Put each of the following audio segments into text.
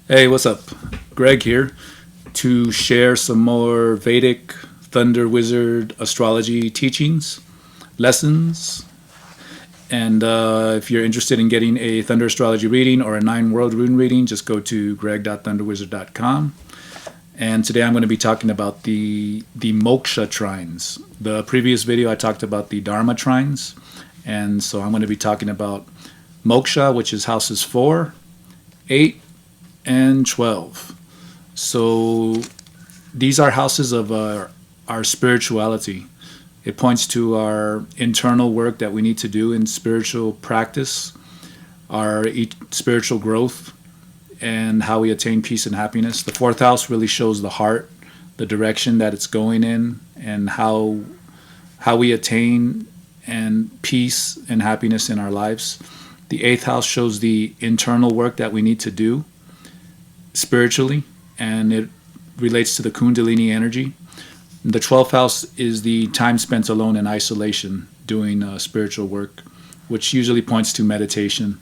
Hey, what's up? Greg here to share some more Vedic Thunder Wizard astrology teachings, lessons. And if you're interested in getting a Thunder astrology reading or a 9 world rune reading, just go to greg.thunderwizard.com. And today I'm going to be talking about the Moksha Trines. The previous video I talked about the Dharma Trines. And so I'm going to be talking about Moksha, which is houses 4, 8, and 12. So these are houses of our spirituality. It points to our internal work that we need to do in spiritual practice, our spiritual growth, and how we attain peace and happiness. The fourth house really shows the heart, the direction that it's going in, and how we attain and peace and happiness in our lives. The eighth house shows the internal work that we need to do spiritually, and it relates to the Kundalini energy. The 12th house is the time spent alone in isolation doing spiritual work, which usually points to meditation.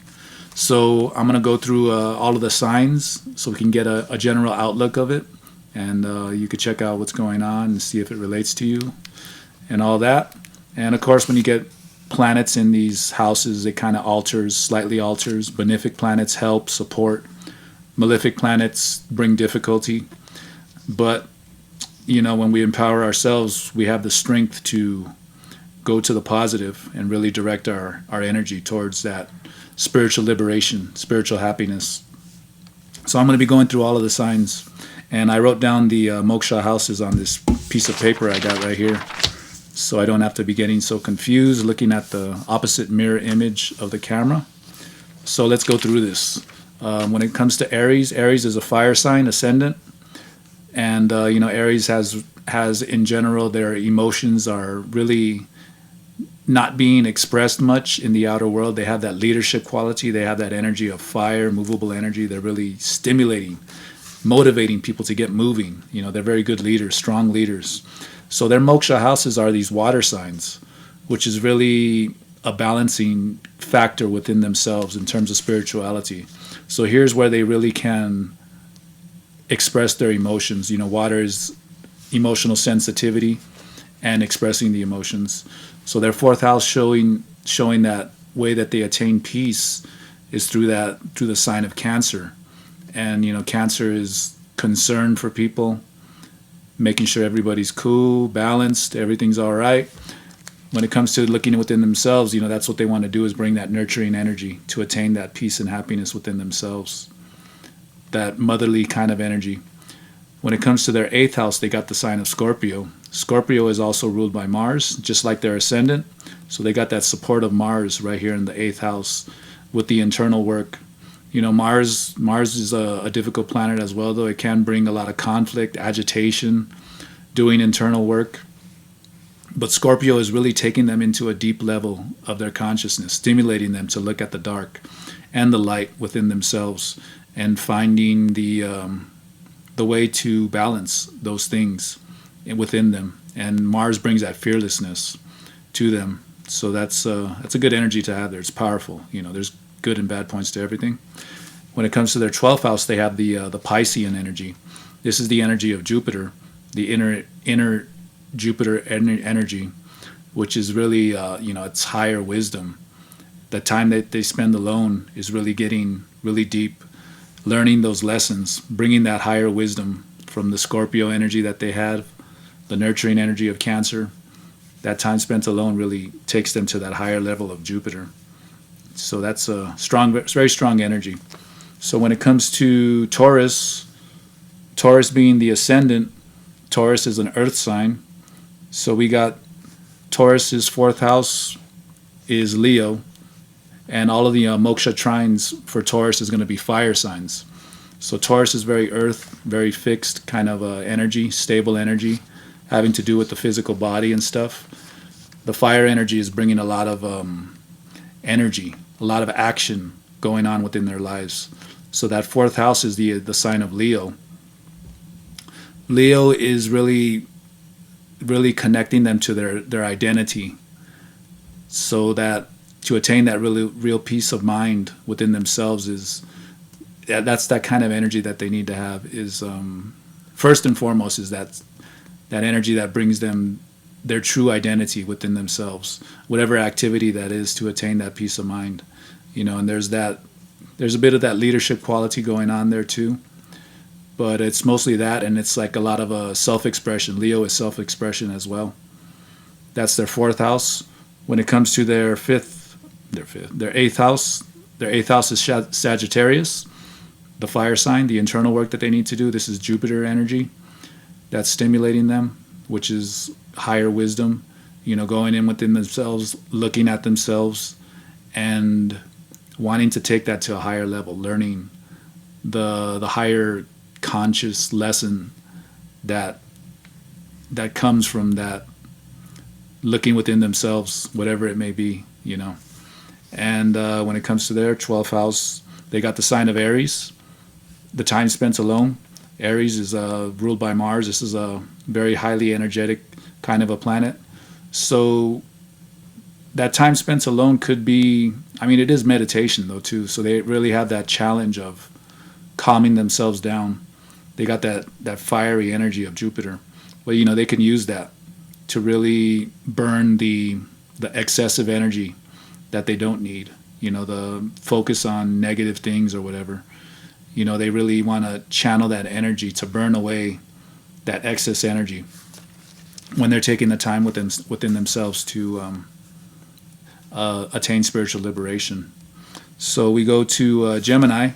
So I'm going to go through all of the signs so we can get a general outlook of it, and you could check out what's going on and see if it relates to you and all that. And of course, when you get planets in these houses, it kind of slightly alters. Benefic planets help, support. Malefic planets bring difficulty. But, when we empower ourselves, we have the strength to go to the positive and really direct our energy towards that spiritual liberation, spiritual happiness. So I'm going to be going through all of the signs. And I wrote down the Moksha houses on this piece of paper I got right here, so I don't have to be getting so confused looking at the opposite mirror image of the camera. So let's go through this. When it comes to Aries is a fire sign, ascendant. And, Aries has in general, their emotions are really not being expressed much in the outer world. They have that leadership quality. They have that energy of fire, movable energy. They're really stimulating, motivating people to get moving. They're very good leaders, strong leaders. So their moksha houses are these water signs, which is really a balancing factor within themselves in terms of spirituality. So here's where they really can express their emotions. Water is emotional sensitivity and expressing the emotions. So their fourth house showing that way that they attain peace is through the sign of Cancer. And Cancer is concern for people, making sure everybody's cool, balanced, everything's all right. When it comes to looking within themselves, that's what they want to do, is bring that nurturing energy to attain that peace and happiness within themselves, that motherly kind of energy. When it comes to their eighth house, they got the sign of Scorpio. Scorpio is also ruled by Mars, just like their ascendant. So they got that support of Mars right here in the eighth house with the internal work. Mars is a difficult planet as well, though. It can bring a lot of conflict, agitation, doing internal work. But Scorpio is really taking them into a deep level of their consciousness, stimulating them to look at the dark and the light within themselves, and finding the way to balance those things within them. And Mars brings that fearlessness to them. So that's a good energy to have there. It's powerful. There's good and bad points to everything. When it comes to their 12th house, they have the Piscean energy. This is the energy of Jupiter, the inner Jupiter energy, which is really, it's higher wisdom. The time that they spend alone is really getting really deep, learning those lessons, bringing that higher wisdom from the Scorpio energy that they have, the nurturing energy of Cancer. That time spent alone really takes them to that higher level of Jupiter. So that's a very strong energy. So when it comes to Taurus being the ascendant, Taurus is an earth sign. So we got Taurus's fourth house is Leo, and all of the Moksha Trines for Taurus is going to be fire signs. So Taurus is very earth, very fixed kind of energy, stable energy, having to do with the physical body and stuff. The fire energy is bringing a lot of energy, a lot of action going on within their lives. So that fourth house is the sign of Leo. Leo is really connecting them to their identity, so that to attain that really real peace of mind within themselves is that's that kind of energy that they need to have. Is first and foremost is that energy that brings them their true identity within themselves, whatever activity that is, to attain that peace of mind. And there's a bit of that leadership quality going on there too, but it's mostly that, and it's like a lot of self-expression. Leo is self-expression as well. That's their fourth house. When it comes to their eighth house, their eighth house is Sagittarius, the fire sign, the internal work that they need to do. This is Jupiter energy that's stimulating them, which is higher wisdom, going in within themselves, looking at themselves, and wanting to take that to a higher level, learning the higher conscious lesson that comes from that, looking within themselves, whatever it may be. And when it comes to their 12th house, they got the sign of Aries, the time spent alone. Aries is ruled by Mars. This is a very highly energetic kind of a planet. So that time spent alone could be, it is meditation though too. So they really have that challenge of calming themselves down. They got that fiery energy of Jupiter. Well, they can use that to really burn the excessive energy that they don't need. The focus on negative things or whatever. They really want to channel that energy to burn away that excess energy when they're taking the time within themselves to attain spiritual liberation. So we go to Gemini.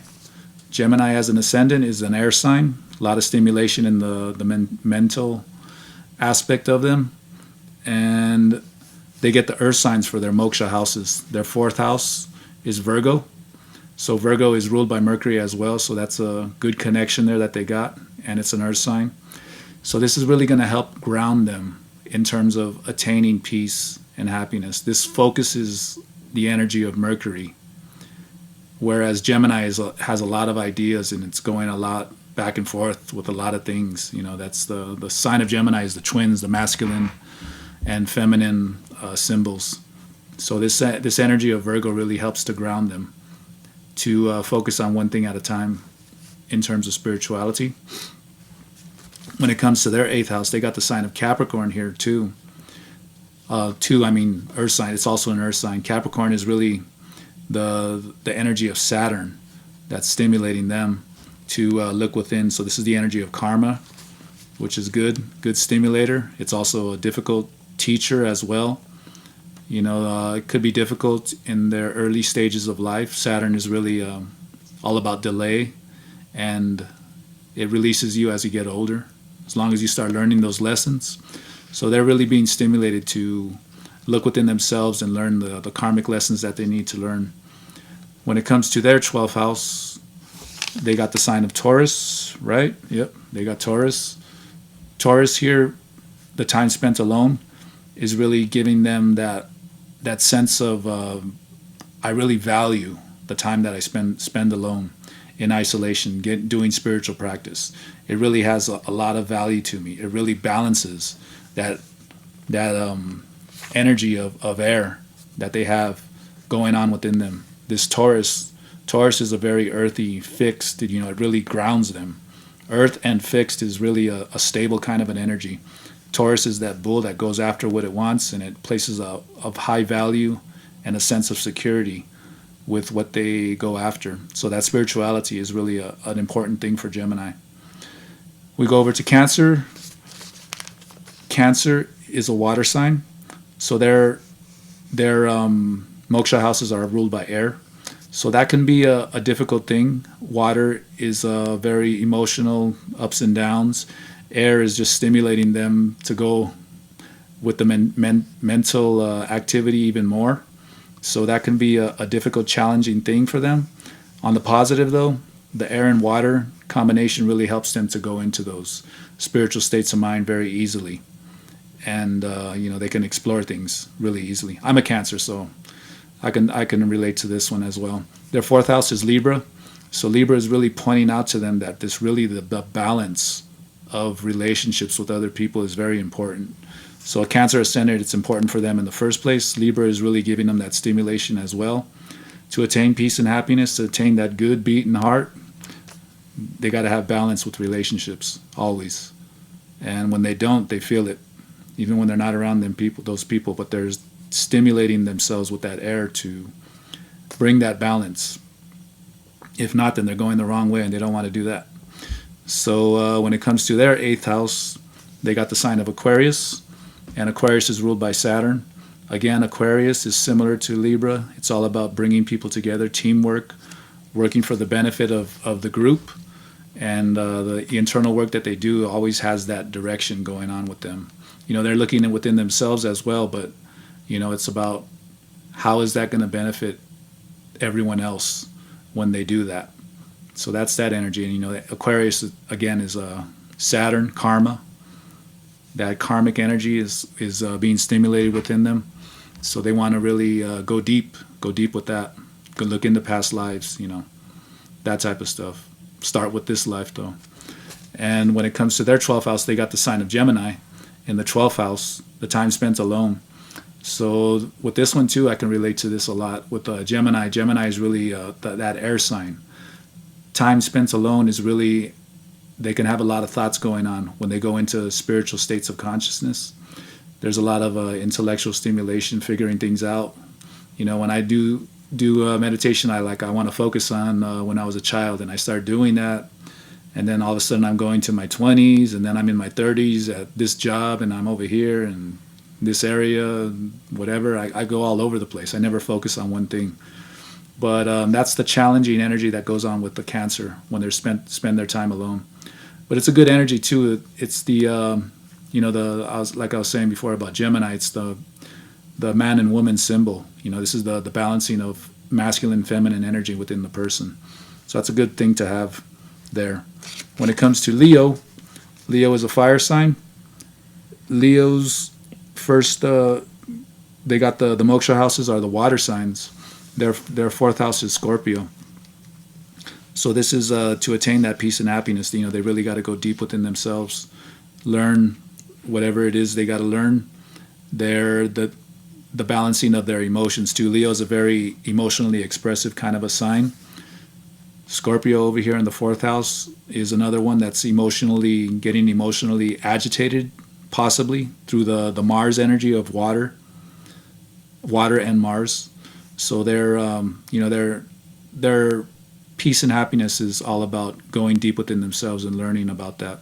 Gemini as an ascendant is an air sign. A lot of stimulation in the mental aspect of them. And they get the earth signs for their moksha houses. Their fourth house is Virgo. So Virgo is ruled by Mercury as well, so that's a good connection there that they got, and it's an earth sign. So this is really going to help ground them in terms of attaining peace and happiness. This focuses the energy of Mercury, whereas Gemini has a lot of ideas, and it's going a lot back and forth with a lot of things. That's the sign of Gemini is the twins, the masculine and feminine symbols. So this energy of Virgo really helps to ground them, to focus on one thing at a time in terms of spirituality. When it comes to their eighth house, they got the sign of Capricorn here too. Earth sign. It's also an earth sign. Capricorn is really the energy of Saturn that's stimulating them to look within. So this is the energy of karma, which is good stimulator. It's also a difficult teacher as well. It could be difficult in their early stages of life. Saturn is really all about delay, and it releases you as you get older, as long as you start learning those lessons. So they're really being stimulated to look within themselves and learn the karmic lessons that they need to learn. When it comes to their 12th house, they got the sign of Taurus, right? Yep, they got Taurus. Taurus here, the time spent alone, is really giving them that sense of I really value the time that I spend alone in isolation, doing spiritual practice. It really has a lot of value to me. It really balances that energy of air that they have going on within them. This Taurus is a very earthy, fixed, it really grounds them. Earth and fixed is really a stable kind of an energy. Taurus is that bull that goes after what it wants, and it places of high value and a sense of security with what they go after. So that spirituality is really an important thing for Gemini. We go over to Cancer. Cancer is a water sign. So their moksha houses are ruled by air. So that can be a difficult thing. Water is very emotional, ups and downs. Air is just stimulating them to go with the mental activity even more. So that can be a difficult, challenging thing for them. On the positive, though, the air and water combination really helps them to go into those spiritual states of mind very easily. And, they can explore things really easily. I'm a Cancer, so I can relate to this one as well. Their fourth house is Libra. So Libra is really pointing out to them that this really the balance of relationships with other people is very important. So a Cancer ascendant, it's important for them in the first place. Libra is really giving them that stimulation as well to attain peace and happiness, to attain that good beating heart, They got to have balance with relationships always. And when they don't, they feel it, even when they're not around those people. But they're stimulating themselves with that air to bring that balance. If not, then they're going the wrong way, and they don't want to do that. So when it comes to their eighth house, they got the sign of Aquarius, and Aquarius is ruled by Saturn. Again, Aquarius is similar to Libra. It's all about bringing people together, teamwork, working for the benefit of the group. And the internal work that they do always has that direction going on with them. They're looking within themselves as well, but, it's about how is that going to benefit everyone else when they do that. So that's that energy. And, Aquarius, again, is Saturn, karma. That karmic energy is being stimulated within them. So they want to really go deep with that. Go look into past lives, that type of stuff. Start with this life, though. And when it comes to their 12th house, they got the sign of Gemini. In the 12th house, the time spent alone. So with this one, too, I can relate to this a lot. With Gemini, Gemini is really that air sign. Time spent alone is really, they can have a lot of thoughts going on when they go into spiritual states of consciousness. There's a lot of intellectual stimulation, figuring things out. When I do meditation, I want to focus on when I was a child, and I start doing that, and then all of a sudden I'm going to my 20s, and then I'm in my 30s at this job, and I'm over here and this area, whatever. I go all over the place. I never focus on one thing. But that's the challenging energy that goes on with the Cancer when they spend their time alone. But it's a good energy too. It's the I was saying before about Gemini. It's the man and woman symbol. This is the balancing of masculine, feminine energy within the person. So that's a good thing to have there. When it comes to Leo, Leo is a fire sign. Leo's first, they got the Moksha houses are the water signs. Their fourth house is Scorpio. So this is to attain that peace and happiness. They really got to go deep within themselves, learn whatever it is they got to learn. The balancing of their emotions too. Leo is a very emotionally expressive kind of a sign. Scorpio over here in the fourth house is another one that's getting emotionally agitated, possibly through the Mars energy of water and Mars. So their peace and happiness is all about going deep within themselves and learning about that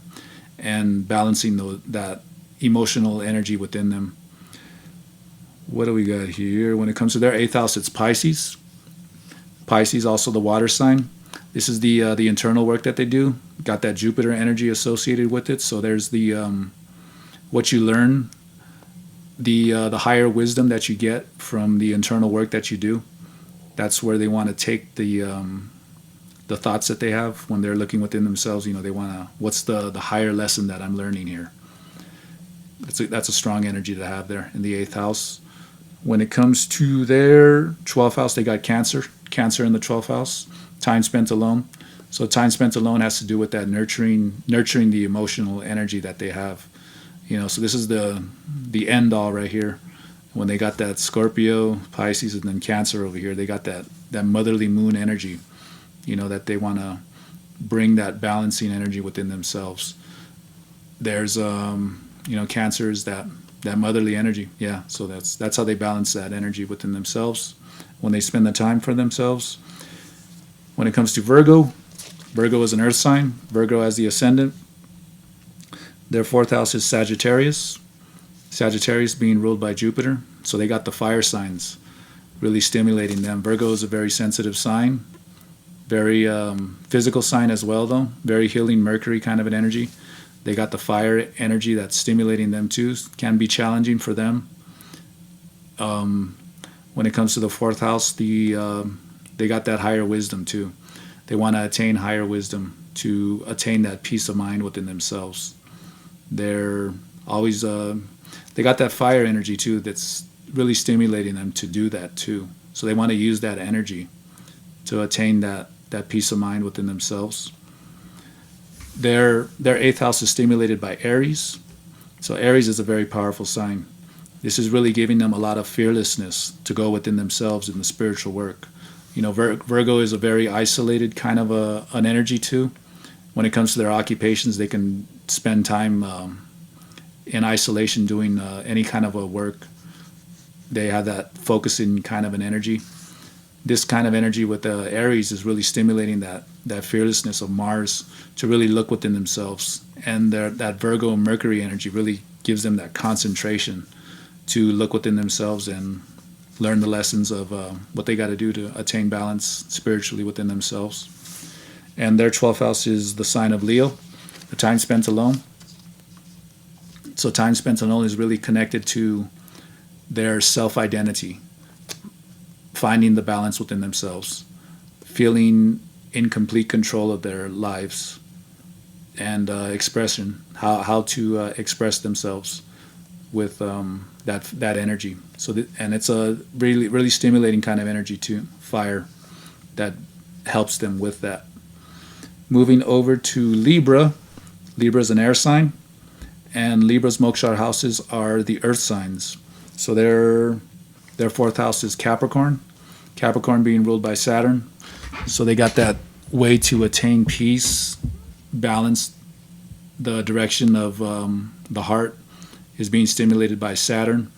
and balancing that emotional energy within them. What do we got here? When it comes to their eighth house, it's Pisces. Pisces, also the water sign. This is the internal work that they do. Got that Jupiter energy associated with it. So there's the what you learn, the higher wisdom that you get from the internal work that you do. That's where they want to take the thoughts that they have when they're looking within themselves. They want to, what's the higher lesson that I'm learning here? That's a strong energy to have there in the eighth house. When it comes to their 12th house, they got Cancer in the 12th house, time spent alone. So time spent alone has to do with that nurturing the emotional energy that they have. So this is the end all right here. When they got that Scorpio, Pisces, and then Cancer over here, they got that motherly moon energy, that they want to bring that balancing energy within themselves. There's Cancer is that motherly energy. Yeah, so that's how they balance that energy within themselves when they spend the time for themselves. When it comes to Virgo is an earth sign. Virgo has the ascendant. Their fourth house is Sagittarius. Sagittarius being ruled by Jupiter. So they got the fire signs really stimulating them. Virgo is a very sensitive sign. Very physical sign as well, though. Very healing Mercury kind of an energy. They got the fire energy that's stimulating them too. Can be challenging for them. When it comes to the fourth house, they got that higher wisdom too. They want to attain higher wisdom to attain that peace of mind within themselves. They're always they got that fire energy too that's really stimulating them to do that too. So they want to use that energy to attain that peace of mind within themselves. Their eighth house is stimulated by Aries. So Aries is a very powerful sign. This is really giving them a lot of fearlessness to go within themselves in the spiritual work. Virgo is a very isolated kind of an energy too. when it comes to their occupations, they can spend time in isolation doing any kind of a work. They have that focusing kind of an energy. This kind of energy with the Aries is really stimulating that fearlessness of Mars to really look within themselves. And that Virgo and Mercury energy really gives them that concentration to look within themselves and learn the lessons of what they got to do to attain balance spiritually within themselves. And their 12th house is the sign of Leo, the time spent alone. So time spent alone is really connected to their self-identity, finding the balance within themselves, feeling in complete control of their lives, and expression, how to express themselves with that energy. And it's a really stimulating kind of energy too, fire, that helps them with that. Moving over to Libra. Libra is an air sign, and Libra's moksha houses are the earth signs. So their 4th house is Capricorn. Capricorn being ruled by Saturn. So they got that way to attain peace, balance. The direction of the heart is being stimulated by Saturn.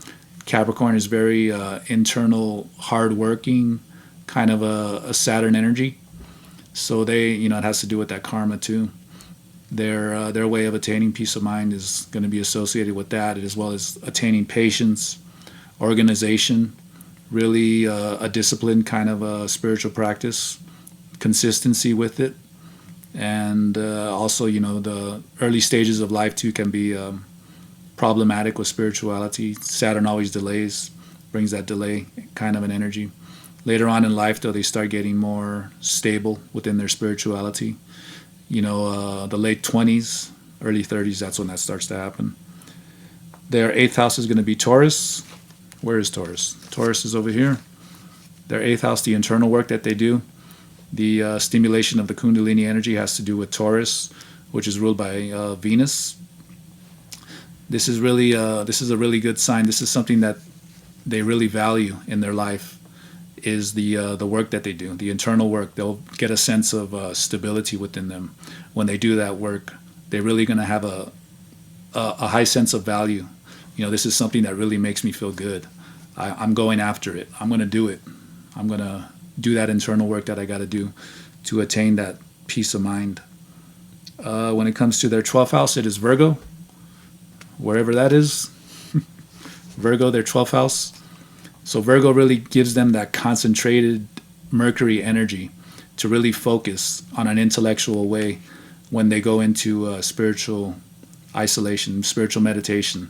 Capricorn is very internal, hardworking, kind of a Saturn energy. So it has to do with that karma too. Their way of attaining peace of mind is going to be associated with that, as well as attaining patience, organization, really a disciplined kind of a spiritual practice, consistency with it. And also, the early stages of life too can be problematic with spirituality. Saturn always delays, brings that delay kind of an energy. Later on in life, though, they start getting more stable within their spirituality. The late 20s, early 30s, that's when that starts to happen. Their 8th house is going to be Taurus. Where is Taurus? Taurus is over here. Their 8th house, the internal work that they do, the stimulation of the Kundalini energy has to do with Taurus, which is ruled by Venus. This is a really good sign. This is something that they really value in their life, is the work that they do, the internal work. They'll get a sense of stability within them. When they do that work, they're really going to have a high sense of value. This is something that really makes me feel good. I'm going after it. I'm going to do it. I'm going to do that internal work that I got to do to attain that peace of mind. When it comes to their 12th house, it is Virgo, wherever that is. Virgo, their 12th house. So Virgo really gives them that concentrated Mercury energy to really focus on an intellectual way when they go into spiritual isolation, spiritual meditation.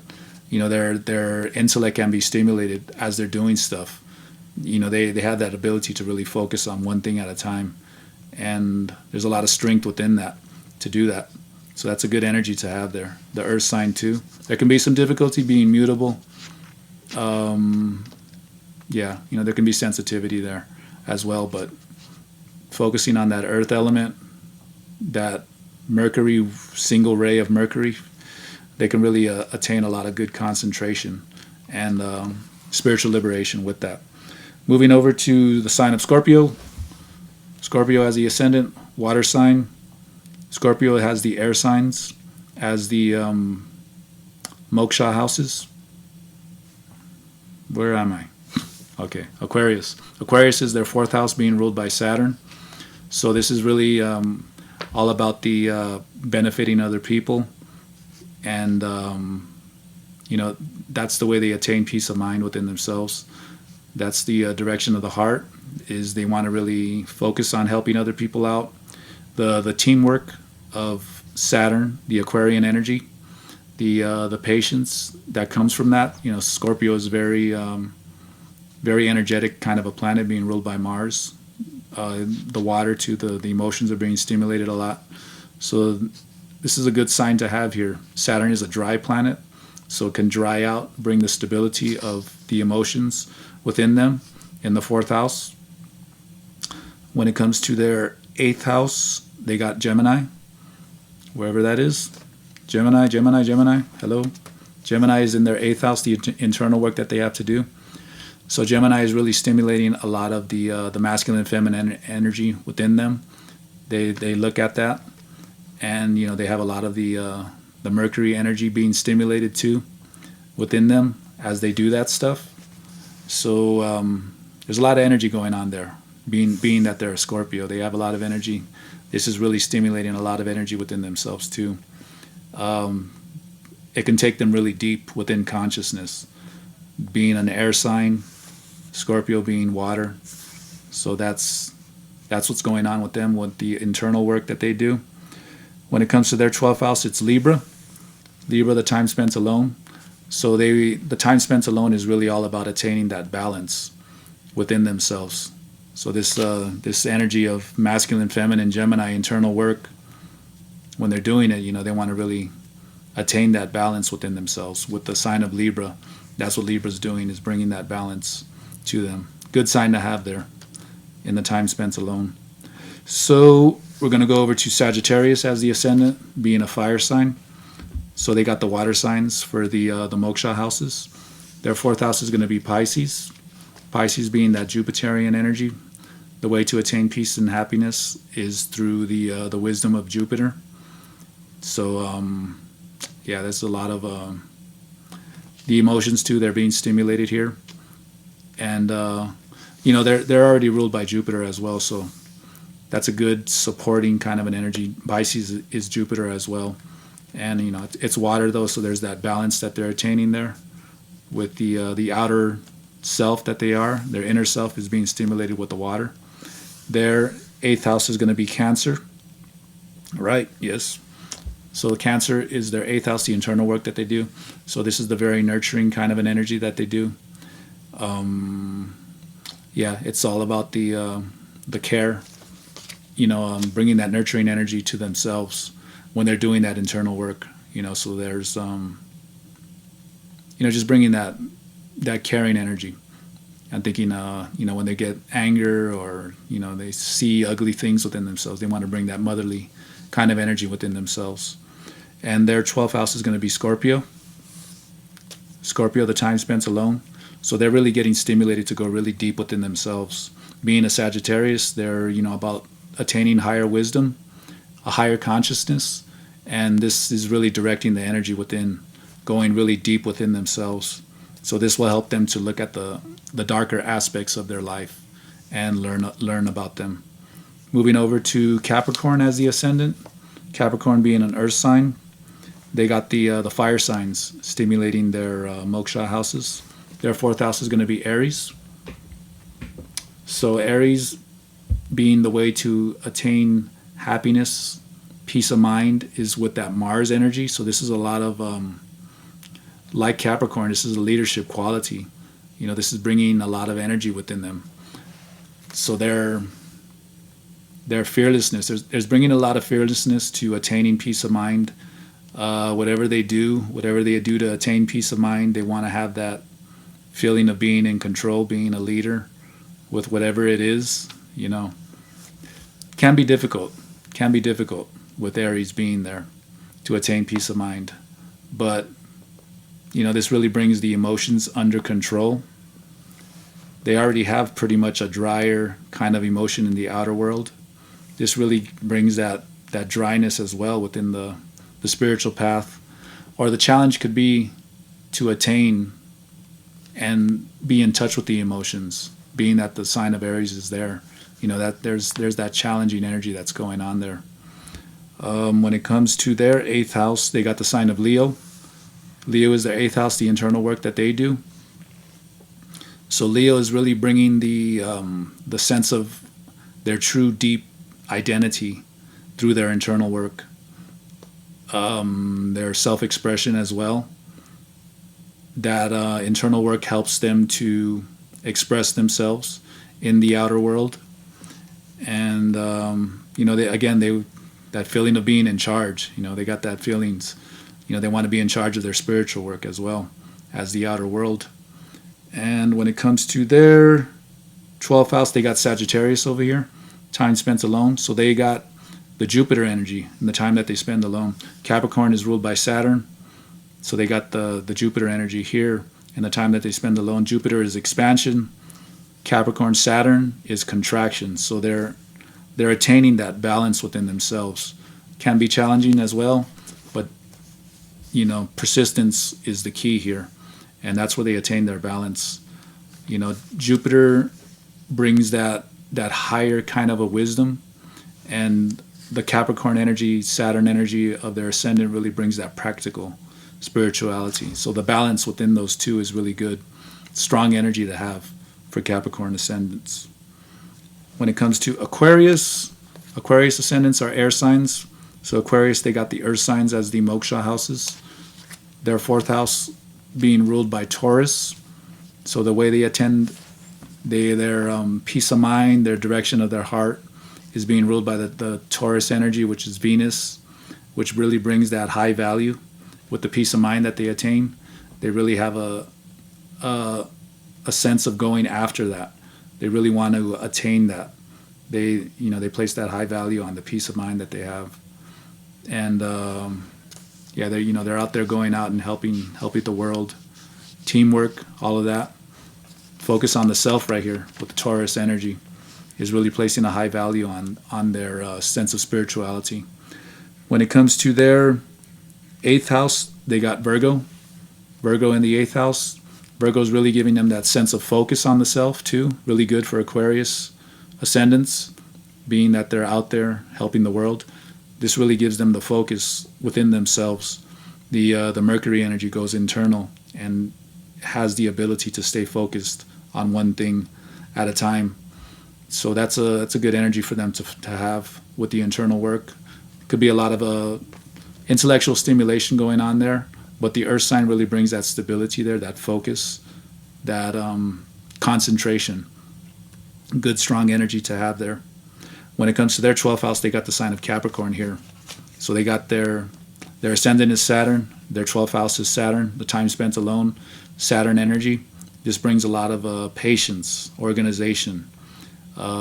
Their intellect can be stimulated as they're doing stuff. They have that ability to really focus on one thing at a time. And there's a lot of strength within that to do that. So that's a good energy to have there. The earth sign too. There can be some difficulty being mutable. There can be sensitivity there as well, but focusing on that earth element, that Mercury, single ray of Mercury, they can really attain a lot of good concentration and spiritual liberation with that. Moving over to the sign of Scorpio. Scorpio has the ascendant, water sign. Scorpio has the air signs as the moksha houses. Where am I? Okay, Aquarius. Aquarius is their 4th house being ruled by Saturn. So this is really all about the benefiting other people. And, that's the way they attain peace of mind within themselves. That's the direction of the heart, is they want to really focus on helping other people out. The teamwork of Saturn, the Aquarian energy, the patience that comes from that. Scorpio is very energetic kind of a planet being ruled by Mars. The water too, the emotions are being stimulated a lot. So this is a good sign to have here. Saturn is a dry planet, so it can dry out, bring the stability of the emotions within them in the 4th house. When it comes to their 8th house, they got Gemini, wherever that is. Gemini. Hello. Gemini is in their 8th house, the internal work that they have to do. So Gemini is really stimulating a lot of the masculine and feminine energy within them. They look at that, and they have a lot of the Mercury energy being stimulated too within them as they do that stuff. So there's a lot of energy going on there. Being that they're a Scorpio, they have a lot of energy. This is really stimulating a lot of energy within themselves too. It can take them really deep within consciousness. Being an air sign, Scorpio being water, so that's what's going on with them, with the internal work that they do. When it comes to their 12th house, it's Libra. Libra, the time spent alone. So the time spent alone is really all about attaining that balance within themselves. So this energy of masculine, feminine, Gemini, internal work, when they're doing it, they want to really attain that balance within themselves. With the sign of Libra, that's what Libra's doing, is bringing that balance to them. Good sign to have there in the time spent alone. So we're going to go over to Sagittarius as the ascendant, being a fire sign. So they got the water signs for the Moksha houses. Their 4th house is going to be Pisces. Pisces being that Jupiterian energy. The way to attain peace and happiness is through the wisdom of Jupiter. So there's a lot of the emotions too. They're being stimulated here, and they're already ruled by Jupiter as well. So that's a good supporting kind of an energy. Pisces is Jupiter as well, and it's water though. So there's that balance that they're attaining there with the outer self that they are. Their inner self is being stimulated with the water. Their 8th house is going to be Cancer. Right? Yes. So Cancer is their 8th house, the internal work that they do. So this is the very nurturing kind of an energy that they do. It's all about the care, bringing that nurturing energy to themselves when they're doing that internal work. So there's just bringing that caring energy. I'm thinking, when they get anger or they see ugly things within themselves, they want to bring that motherly kind of energy within themselves. And their 12th house is going to be Scorpio. Scorpio, the time spent alone. So they're really getting stimulated to go really deep within themselves. Being a Sagittarius, they're about attaining higher wisdom, a higher consciousness, and this is really directing the energy within, going really deep within themselves. So this will help them to look at the darker aspects of their life and learn about them. Moving over to Capricorn as the ascendant. Capricorn being an earth sign. They got the fire signs stimulating their moksha houses. Their 4th house is going to be Aries. So Aries being the way to attain happiness, peace of mind, is with that Mars energy. So this is a lot of, like Capricorn, this is a leadership quality. This is bringing a lot of energy within them. So their fearlessness, there's bringing a lot of fearlessness to attaining peace of mind. Whatever they do to attain peace of mind, they want to have that feeling of being in control, being a leader with whatever it is. Can be difficult with Aries being there to attain peace of mind. But this really brings the emotions under control. They already have pretty much a drier kind of emotion in the outer world. This really brings that dryness as well within the spiritual path. Or the challenge could be to attain and be in touch with the emotions, being that the sign of Aries is there. That there's that challenging energy that's going on there. When it comes to their 8th house, they got the sign of Leo. Leo is their 8th house, the internal work that they do. So Leo is really bringing the sense of their true deep identity through their internal work, their self-expression as well. That internal work helps them to express themselves in the outer world, and that feeling of being in charge. They got that feelings. They want to be in charge of their spiritual work as well as the outer world. And when it comes to their 12th house, they got Sagittarius over here, time spent alone. So they got the Jupiter energy in the time that they spend alone. Capricorn is ruled by Saturn, so they got the Jupiter energy here in the time that they spend alone. Jupiter is expansion. Capricorn, Saturn is contraction. So they're attaining that balance within themselves can be challenging as well, but persistence is the key here, and that's where they attain their balance. Jupiter brings that higher kind of a wisdom, and the Capricorn energy, Saturn energy of their ascendant really brings that practical spirituality. So the balance within those two is really good. Strong energy to have for Capricorn ascendants. When it comes to Aquarius ascendants are air signs. So Aquarius, they got the earth signs as the Moksha houses. Their fourth house being ruled by Taurus. So the way they attend, their peace of mind, their direction of their heart is being ruled by the Taurus energy, which is Venus, which really brings that high value with the peace of mind that they attain. They really have a sense of going after that. They really want to attain that. They place that high value on the peace of mind that they have, and they're out there going out and helping the world, teamwork, all of that. Focus on the self right here with the Taurus energy is really placing a high value on their sense of spirituality. When it comes to their eighth house, they got Virgo in the eighth house. Virgo is really giving them that sense of focus on the self too. Really good for Aquarius ascendants, being that they're out there helping the world. This really gives them the focus within themselves. The Mercury energy goes internal and has the ability to stay focused on one thing at a time. So that's a good energy for them to have with the internal work. Could be a lot of intellectual stimulation going on there, but the earth sign really brings that stability there, that focus, that concentration. Good, strong energy to have there. When it comes to their 12th house, they got the sign of Capricorn here. So they got their ascendant is Saturn, their 12th house is Saturn, the time spent alone, Saturn energy. This brings a lot of patience, organization,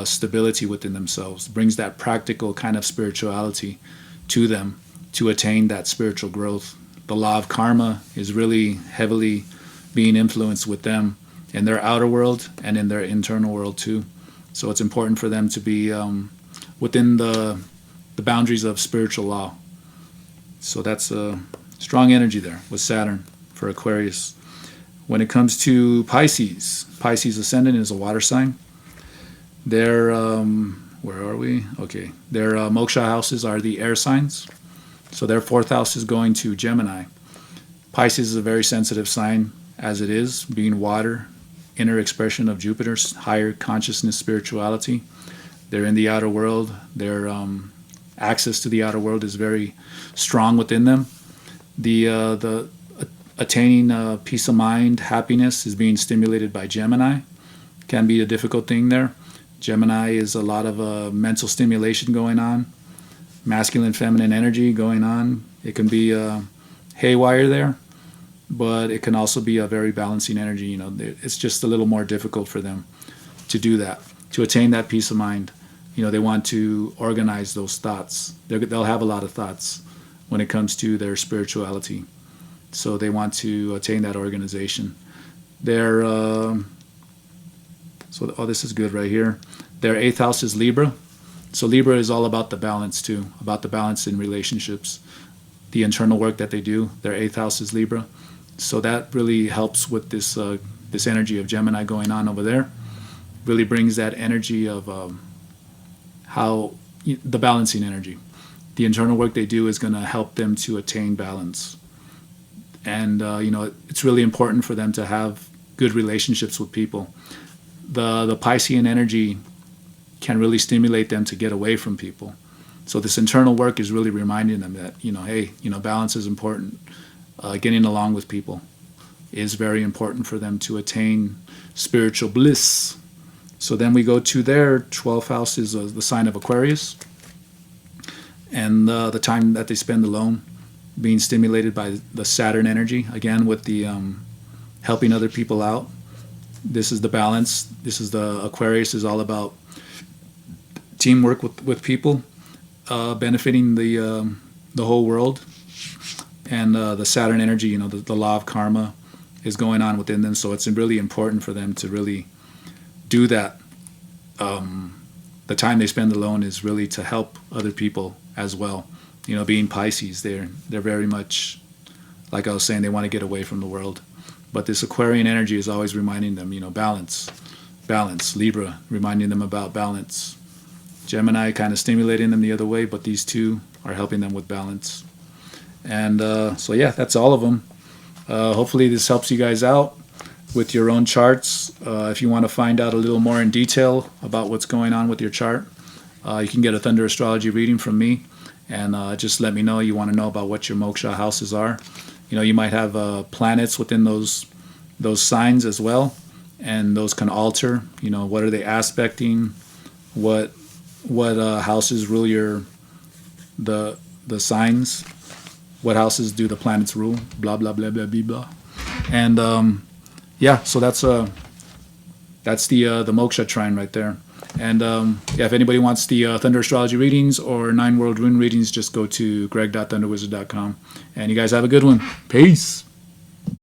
stability within themselves, brings that practical kind of spirituality to them to attain that spiritual growth. The law of karma is really heavily being influenced with them in their outer world and in their internal world too. So it's important for them to be within the boundaries of spiritual law. So that's a strong energy there with Saturn for Aquarius. When it comes to Pisces ascendant is a water sign. Their where are we? Okay, their moksha houses are the air signs. So their fourth house is going to Gemini. Pisces is a very sensitive sign as it is, being water, inner expression of Jupiter's higher consciousness, spirituality. They're in the outer world. Their access to the outer world is very strong within them. The attaining peace of mind, happiness is being stimulated by Gemini. Can be a difficult thing there. Gemini is a lot of mental stimulation going on, masculine, feminine energy going on. It can be haywire there, but it can also be a very balancing energy. It's just a little more difficult for them to do that, to attain that peace of mind. They want to organize those thoughts. They'll have a lot of thoughts when it comes to their spirituality. So they want to attain that organization. This is good right here. Their eighth house is Libra. So Libra is all about the balance too, about the balance in relationships, the internal work that they do. Their eighth house is Libra. So that really helps with this energy of Gemini going on over there. Really brings that energy of the balancing energy. The internal work they do is going to help them to attain balance. And, it's really important for them to have good relationships with people. The Piscean energy can really stimulate them to get away from people. So this internal work is really reminding them that, hey, balance is important. Getting along with people is very important for them to attain spiritual bliss. So then we go to their 12th house is the sign of Aquarius. And the time that they spend alone being stimulated by the Saturn energy, again with the helping other people out. This is the balance. This is the Aquarius is all about teamwork with people, benefiting the whole world. And the Saturn energy, the law of karma is going on within them. So it's really important for them to really do that. The time they spend alone is really to help other people as well, being Pisces, they're very much, like I was saying, they want to get away from the world. But this Aquarian energy is always reminding them, balance, balance. Libra, reminding them about balance. Gemini kind of stimulating them the other way, but these two are helping them with balance. And so yeah, that's all of them. Hopefully this helps you guys out with your own charts. If you want to find out a little more in detail about what's going on with your chart, you can get a Thunder Astrology reading from me, and just let me know you want to know about what your Moksha houses are. You might have planets within those signs as well, and those can alter. What are they aspecting? What houses rule the signs? What houses do the planets rule? Blah blah blah blah blah blah. And yeah, so that's the Moksha Trine right there. And yeah, if anybody wants the Thunder Astrology readings or 9 World Rune readings, just go to greg.thunderwizard.com. And you guys have a good one. Peace.